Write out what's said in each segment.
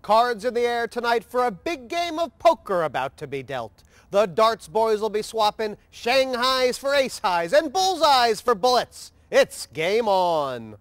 Cards in the air tonight for a big game of poker about to be dealt. The darts boys will be swapping Shanghais for ace highs and bullseyes for bullets. It's game on.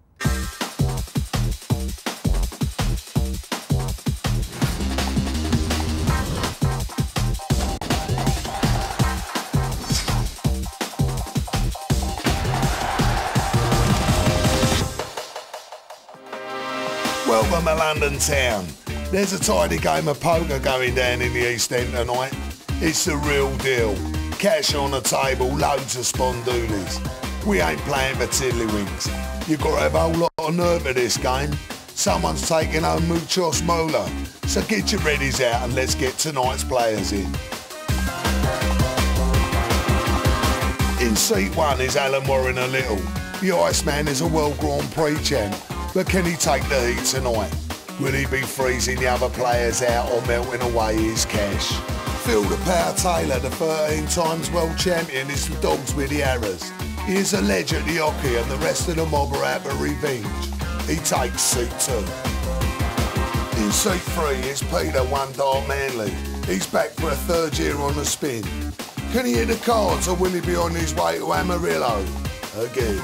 Welcome to London town. There's a tidy game of poker going down in the East End tonight. It's the real deal. Cash on the table, loads of spondoolies. We ain't playing for tiddlywinks. You've got to have a whole lot of nerve for this game. Someone's taking home muchos mola. So get your readies out and let's get tonight's players in. In seat 1 is Alan Warren a Little. The Iceman is a World Grand Prix champ. But can he take the heat tonight? Will he be freezing the other players out or melting away his cash? Phil the Power Taylor, the 13 times world champion, is the dogs with the arrows. He is a legend at the hockey and the rest of the mob are out for revenge. He takes seat 2. In seat 3 is Peter One Dart Manley. He's back for a 3rd year on the spin. Can he hit the cards or will he be on his way to Amarillo again?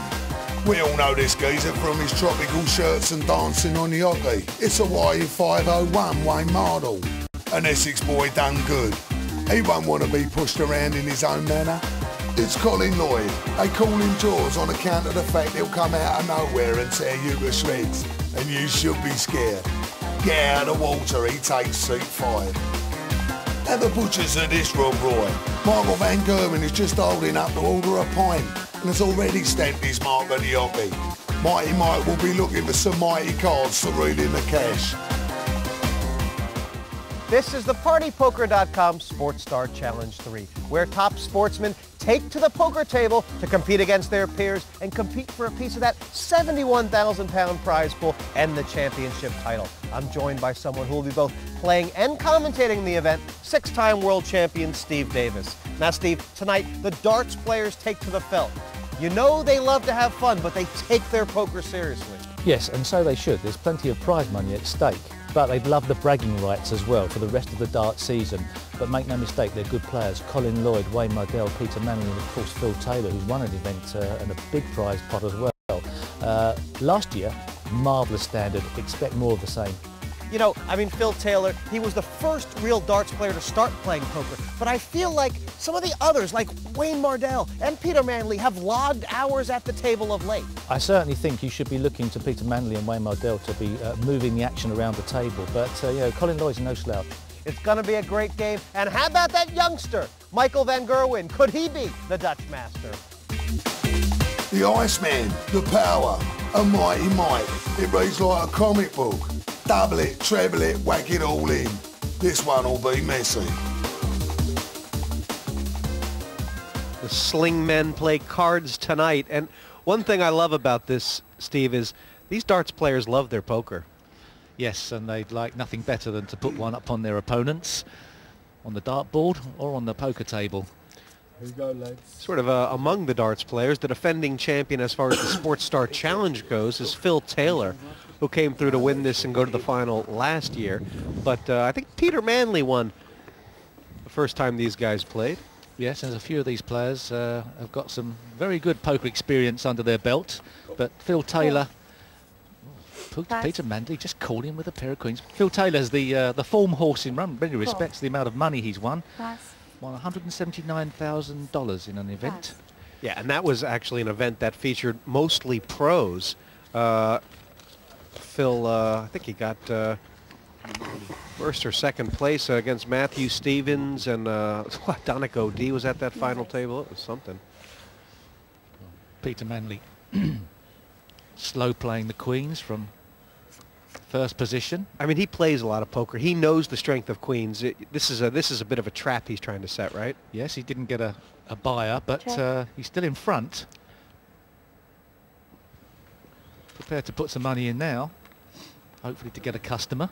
We all know this geezer from his tropical shirts and dancing on the hockey. It's a YE501 Wayne Mardle. An Essex boy done good. He won't want to be pushed around in his own manner. It's Colin Lloyd. They call him Jaws on account of the fact he'll come out of nowhere and tear you to shreds. And you should be scared. Get out of the water, he takes seat 5. At the butchers of this Rob Roy, Michael Van Gerwen is just holding up to order a pint and has already stamped his mark on the hockey. Mighty Mike will be looking for some mighty cards to read in the cash. This is the PartyPoker.com Sports Star Challenge 3, where top sportsmen take to the poker table to compete against their peers and compete for a piece of that £71,000 prize pool and the championship title. I'm joined by someone who will be both playing and commentating the event, 6-time world champion Steve Davis. Now, Steve, tonight the darts players take to the felt. You know they love to have fun, but they take their poker seriously. Yes, and so they should. There's plenty of prize money at stake. But they'd love the bragging rights as well for the rest of the dart season. But make no mistake, they're good players. Colin Lloyd, Wayne Mardle, Peter Manley and of course Phil Taylor, who's won an event and a big prize pot as well. Last year, marvellous standard. Expect more of the same. You know, I mean, Phil Taylor, he was the first real darts player to start playing poker, but I feel like some of the others, like Wayne Mardle and Peter Manley, have logged hours at the table of late. I certainly think you should be looking to Peter Manley and Wayne Mardle to be moving the action around the table, but you know, Colin Lloyd's no slouch. It's going to be a great game, and how about that youngster, Michael Van Gerwen? Could he be the Dutch master? The Iceman, the power, a mighty Mike. It reads like a comic book. Double it, treble it, whack it all in. This one will be messy. The Sling Men play cards tonight, and one thing I love about this, Steve, is these darts players love their poker. Yes, and they'd like nothing better than to put one up on their opponents on the dartboard or on the poker table. Here you go, lads. Sort of among the darts players, the defending champion as far as the Sports Star Challenge goes is Phil Taylor, who came through to win this and go to the final last year. But I think Peter Manley won the first time these guys played. Yes, there's a few of these players have got some very good poker experience under their belt, but Phil Taylor, Peter Manley just called him with a pair of queens. Phil Taylor's the form horse in many respects, the amount of money he's won. Won $179,000 in an event. Yeah, and that was actually an event that featured mostly pros. Phil, I think he got first or second place against Matthew Stevens, and Donegal D was at that final table. It was something. Peter Manley slow playing the queens from first position. I mean, he plays a lot of poker. He knows the strength of queens. This is a bit of a trap he's trying to set, right? Yes, he didn't get a buyer, but he's still in front. Prepared to put some money in now, hopefully to get a customer.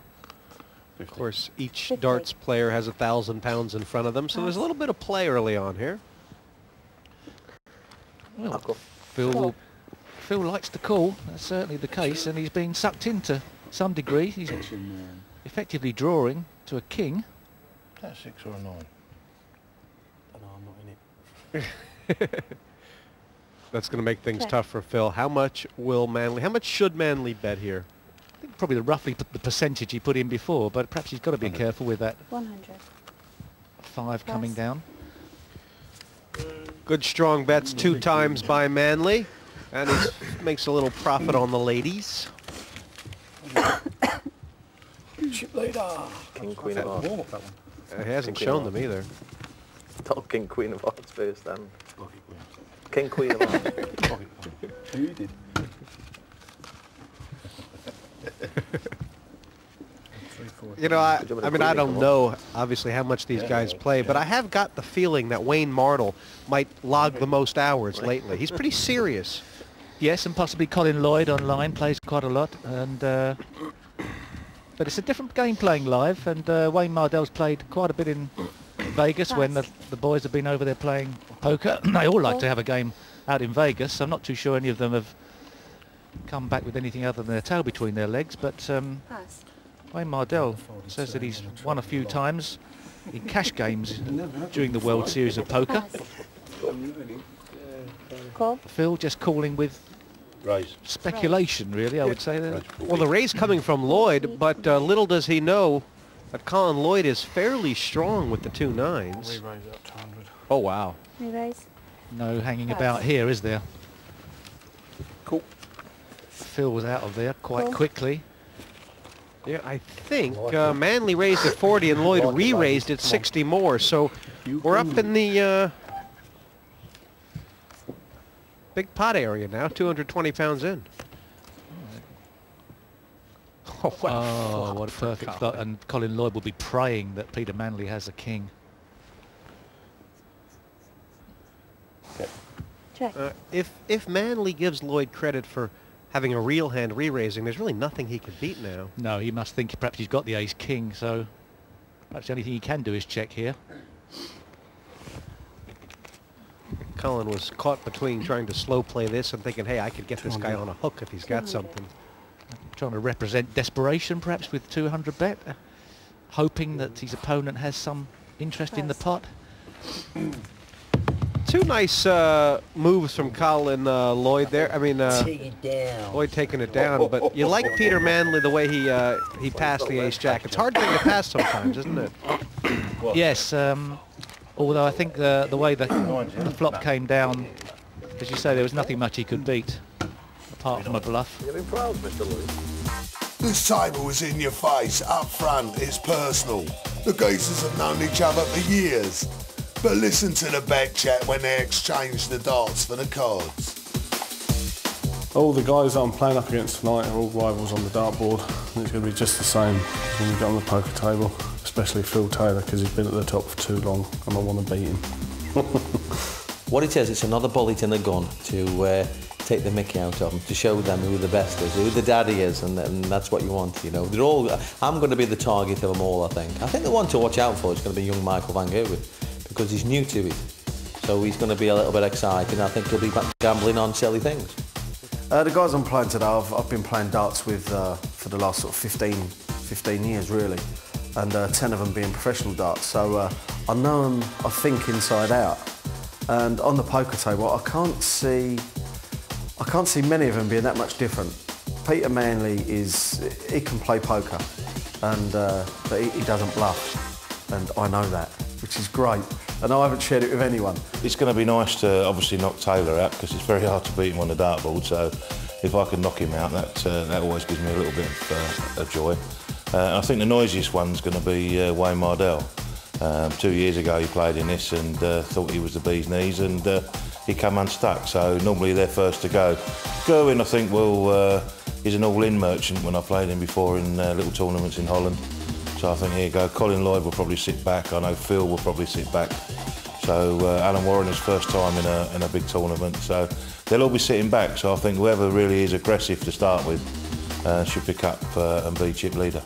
Of course, each darts player has £1,000 in front of them, so there's a little bit of play early on here. Well, Phil likes to call. That's certainly the case, and he's been sucked into some degree. He's effectively drawing to a king. Is that 6 or a 9? No, I'm not in it. That's going to make things tough for Phil. How much should Manly bet here? I think probably roughly the percentage he put in before, but perhaps he's got to be careful with that 100. 5 coming down. Good strong bets 2 times by Manly, and he makes a little profit on the ladies. Chip leader. King, Queen of Hearts. Warm up that one. He hasn't shown them either. Not King, Queen of Hearts first, King, Queen of Hearts. You did. You know, I mean, I don't know, obviously, how much these guys play, but I have got the feeling that Wayne Mardle might log the most hours lately. He's pretty serious. Yes, and possibly Colin Lloyd online plays quite a lot, and but it's a different game playing live, and Wayne Mardle's played quite a bit in Vegas when the boys have been over there playing poker. They all like to have a game out in Vegas. I'm not too sure any of them have come back with anything other than their tail between their legs, but Wayne Mardle says that he's won a few times in cash games during the World Series of Poker. Phil just calling with speculation, really, I would say. Well, the raise coming from Lloyd, but little does he know that Colin Lloyd is fairly strong with the 2 9s. We raise up to 100. Oh, wow. Re-raise. No hanging about here, is there? Cool. Phil was out of there quite quickly. Yeah, I think Manly raised at 40 and Lloyd re-raised at 60 more, so we're up in the big pot area now, 220 pounds in. Oh, wow. What a perfect thought. And Colin Lloyd will be praying that Peter Manley has a king. Check. If Manley gives Lloyd credit for having a real hand re-raising, there's really nothing he can beat now. No, he must think perhaps he's got the ace-king, so perhaps the only thing he can do is check here. Colin was caught between trying to slow play this and thinking, hey, I could get this guy on a hook if he's got something. Trying to represent desperation, perhaps, with 200 bet, hoping that his opponent has some interest in the pot. 2 nice moves from Colin Lloyd there. I mean, Lloyd taking it down, but you like Peter Manley the way he passed the ace-jack. It's hard thing to pass sometimes, isn't it? Yes, although I think the way the flop came down, as you say, there was nothing much he could beat, apart from a bluff. You're proud, Mr. Lloyd. This table is in your face, up front, it's personal. The geezers have known each other for years. But listen to the bet chat when they exchange the darts for the cards. All the guys that I'm playing up against tonight are all rivals on the dartboard. And it's going to be just the same when we get on the poker table, especially Phil Taylor, because he's been at the top for too long and I want to beat him. What it is, it's another bullet in the gun to take the mickey out of them, to show them who the best is, who the daddy is, and that's what you want, you know. They're all, I'm going to be the target of them all, I think. I think the one to watch out for is going to be young Michael van Gerwen, because he's new to it. So he's going to be a little bit excited, and I think he'll be back gambling on silly things. The guys I'm playing today, I've been playing darts with for the last sort of 15 years, really. And 10 of them being professional darts. So I know them, I think, inside out. And on the poker table, I can't see many of them being that much different. Peter Manley he can play poker, and but he doesn't bluff, and I know that, which is great. And I haven't shared it with anyone. It's going to be nice to obviously knock Taylor out, because it's very hard to beat him on the dartboard. So if I can knock him out, that always gives me a little bit of joy. I think the noisiest one's going to be Wayne Mardle. 2 years ago he played in this and thought he was the bee's knees, and he come unstuck. So normally they're first to go. Gerwen, I think, is an all-in merchant when I played him before in little tournaments in Holland. So I think here you go. Colin Lloyd will probably sit back. I know Phil will probably sit back. So Alan Warren is first time in a big tournament. So they'll all be sitting back. So I think whoever really is aggressive to start with should pick up and be chip leader.